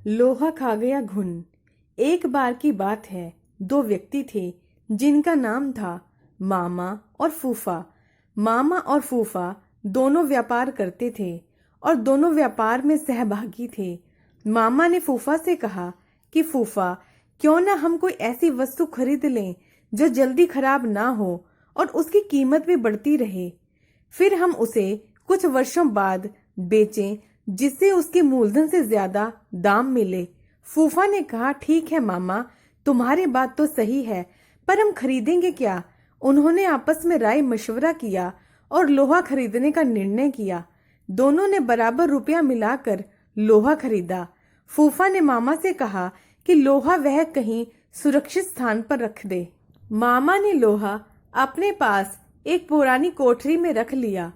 लोहा खा गया घुन। एक बार की बात है, दो व्यक्ति थे जिनका नाम था मामा और फूफा। मामा और फूफा दोनों व्यापार करते थे और दोनों व्यापार में सहभागी थे। मामा ने फूफा से कहा कि फूफा, क्यों ना हम कोई ऐसी वस्तु खरीद लें जो जल्दी खराब ना हो और उसकी कीमत भी बढ़ती रहे, फिर हम उसे कुछ वर्षों बाद बेचें जिससे उसके मूलधन से ज्यादा दाम मिले। फूफा ने कहा, ठीक है मामा, तुम्हारी बात तो सही है, पर हम खरीदेंगे क्या? उन्होंने आपस में राय मशवरा किया और लोहा खरीदने का निर्णय किया। दोनों ने बराबर रुपया मिलाकर लोहा खरीदा। फूफा ने मामा से कहा कि लोहा वह कहीं सुरक्षित स्थान पर रख दे। मामा ने लोहा अपने पास एक पुरानी कोठरी में रख लिया।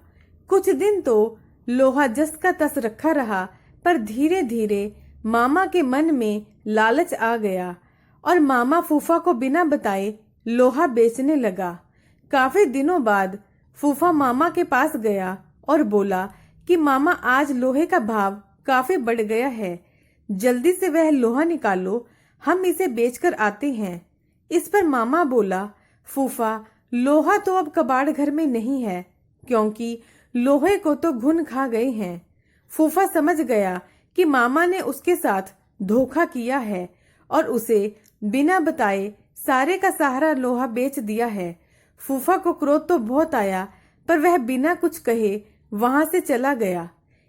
कुछ दिन तो लोहा जस का तस रखा रहा, पर धीरे धीरे मामा के मन में लालच आ गया और मामा फूफा को बिना बताए लोहा बेचने लगा। काफी दिनों बाद फूफा मामा के पास गया और बोला कि मामा, आज लोहे का भाव काफी बढ़ गया है, जल्दी से वह लोहा निकालो, हम इसे बेचकर आते हैं। इस पर मामा बोला, फूफा, लोहा तो अब कबाड़ घर में नहीं है, क्योंकि लोहे को तो घुन खा गए हैं। फूफा समझ गया कि मामा ने उसके साथ धोखा किया है और उसे बिना बताए सारे का सारा लोहा बेच दिया है। फूफा को क्रोध तो बहुत आया, पर वह बिना कुछ कहे वहां से चला गया।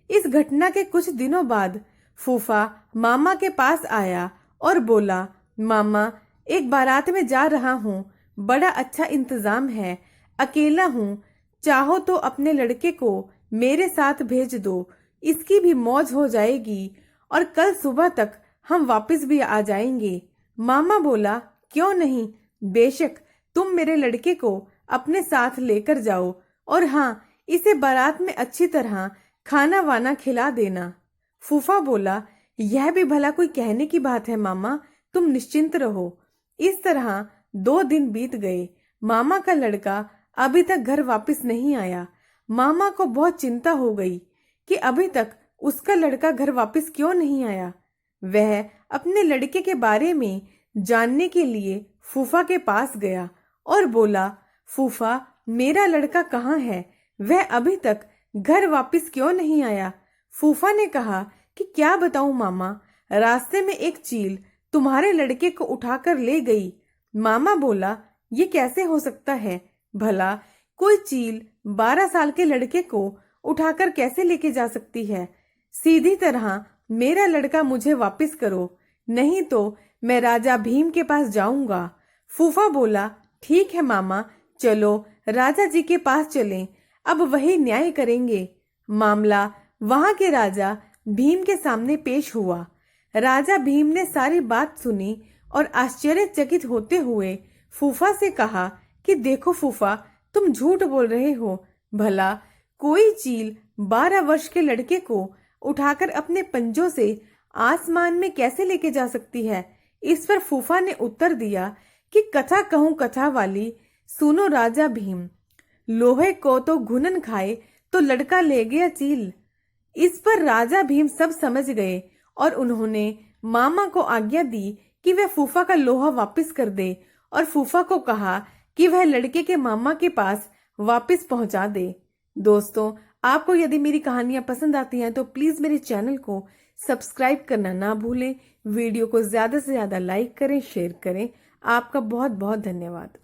इस घटना के कुछ दिनों बाद फूफा मामा के पास आया और बोला, मामा, एक बारात में जा रहा हूँ, बड़ा अच्छा इंतजाम है, अकेला हूँ, चाहो तो अपने लड़के को मेरे साथ भेज दो, इसकी भी मौज हो जाएगी और कल सुबह तक हम वापस भी आ जाएंगे। मामा बोला, क्यों नहीं, बेशक, तुम मेरे लड़के को अपने साथ लेकर जाओ और हाँ, इसे बारात में अच्छी तरह खाना वाना खिला देना। फूफा बोला, यह भी भला कोई कहने की बात है मामा, तुम निश्चिंत रहो। इस तरह 2 दिन बीत गए। मामा का लड़का अभी तक घर वापस नहीं आया। मामा को बहुत चिंता हो गई कि अभी तक उसका लड़का घर वापस क्यों नहीं आया। वह अपने लड़के के बारे में जानने के लिए फूफा के पास गया और बोला, फूफा, मेरा लड़का कहाँ है? वह अभी तक घर वापस क्यों नहीं आया? फूफा ने कहा कि क्या बताऊं मामा, रास्ते में एक चील तुम्हारे लड़के को उठाकर ले गई। मामा बोला, ये कैसे हो सकता है? भला कोई चील 12 साल के लड़के को उठाकर कैसे लेके जा सकती है? सीधी तरह मेरा लड़का मुझे वापस करो, नहीं तो मैं राजा भीम के पास जाऊंगा। फूफा बोला, ठीक है मामा, चलो राजा जी के पास चलें, अब वही न्याय करेंगे। मामला वहां के राजा भीम के सामने पेश हुआ। राजा भीम ने सारी बात सुनी और आश्चर्यचकित होते हुए फूफा से कहा कि देखो फूफा, तुम झूठ बोल रहे हो। भला कोई चील 12 वर्ष के लड़के को उठाकर अपने पंजों से आसमान में कैसे लेके जा सकती है? इस पर फूफा ने उत्तर दिया कि कथा कहूं कथा वाली, सुनो राजा भीम, लोहे को तो घुनन खाए तो लड़का ले गया चील। इस पर राजा भीम सब समझ गए और उन्होंने मामा को आज्ञा दी कि वह फूफा का लोहा वापस कर दे और फूफा को कहा कि वह लड़के के मामा के पास वापस पहुंचा दे। दोस्तों, आपको यदि मेरी कहानियां पसंद आती हैं तो प्लीज मेरे चैनल को सब्सक्राइब करना ना भूलें। वीडियो को ज्यादा से ज्यादा लाइक करें, शेयर करें। आपका बहुत बहुत धन्यवाद।